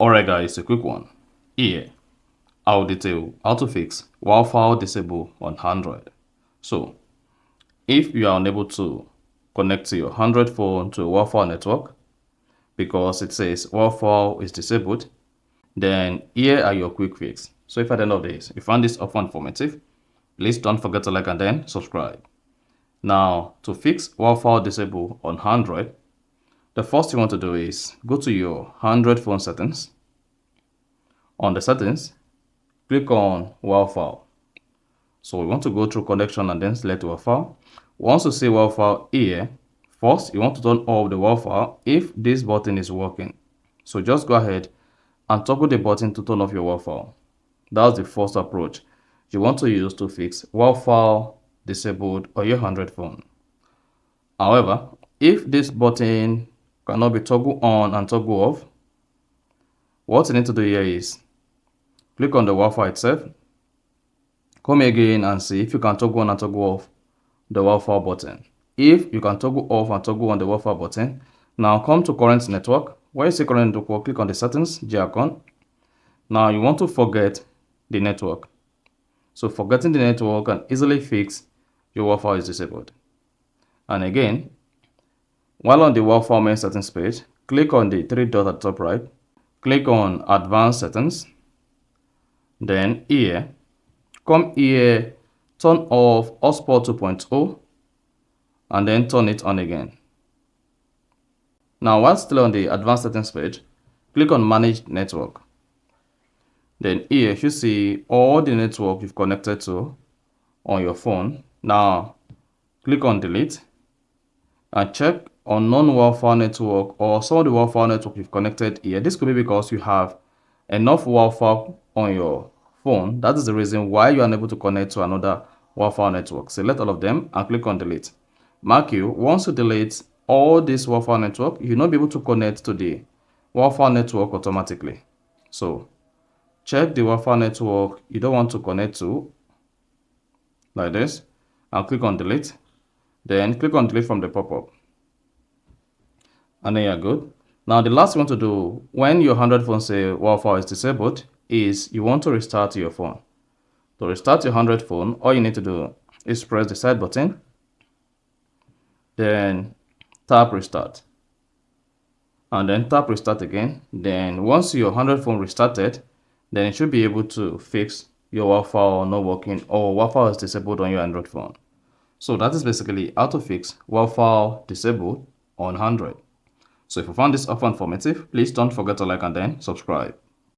Alright guys, a quick one. Here, I'll detail how to fix Wi-Fi disable on Android. So, if you are unable to connect to your Android phone to a Wi-Fi network because it says Wi-Fi is disabled, then here are your quick fix. So if at the end of this, you found this often informative, please don't forget to like and then subscribe. Now, to fix Wi-Fi disable on Android, the first you want to do is go to your Android phone settings. On the settings, click on Wi-Fi. So we want to go through connection and then select Wi-Fi. Once you see Wi-Fi here, first you want to turn off the Wi-Fi if this button is working. So just go ahead and toggle the button to turn off your Wi-Fi. That's the first approach you want to use to fix Wi-Fi disabled on your Android phone. However, if this button cannot be toggled on and toggle off, what you need to do here is click on the Wi-Fi itself, come again and see if you can toggle on and toggle off the Wi-Fi button. If you can toggle off and toggle on the Wi-Fi button, now come to current network. Where you see current network, click on the settings, Icon. Now you want to forget the network. So forgetting the network can easily fix your Wi-Fi is disabled. And again, while on the Wi-Fi main settings page, click on the three dots at the top right, click on advanced settings, then here, come here, turn off hotspot 2.0 and then turn it on again. Now while still on the advanced settings page, click on manage network. Then here you see all the network you've connected to on your phone. Now click on delete and check on non-Wi-Fi network or some of the Wi-Fi network you've connected here. This could be because you have enough Wi-Fi on your phone. That is the reason why you are unable to connect to another Wi-Fi network. Select all of them and click on delete. Mark you, once you delete all this Wi-Fi network, you'll not be able to connect to the Wi-Fi network automatically. So check the Wi-Fi network you don't want to connect to like this and click on delete. Then click on delete from the pop-up. And then you're good. Now the last thing you want to do when your Android phone say Wi-Fi is disabled is you want to restart your phone. To restart your Android phone, all you need to do is press the side button, then tap restart, and then tap restart again. Then once your Android phone restarted, then it should be able to fix your Wi-Fi not working or Wi-Fi is disabled on your Android phone. So that is basically how to fix Wi-Fi disabled on Android. So if you found this offer informative, please don't forget to like and then subscribe.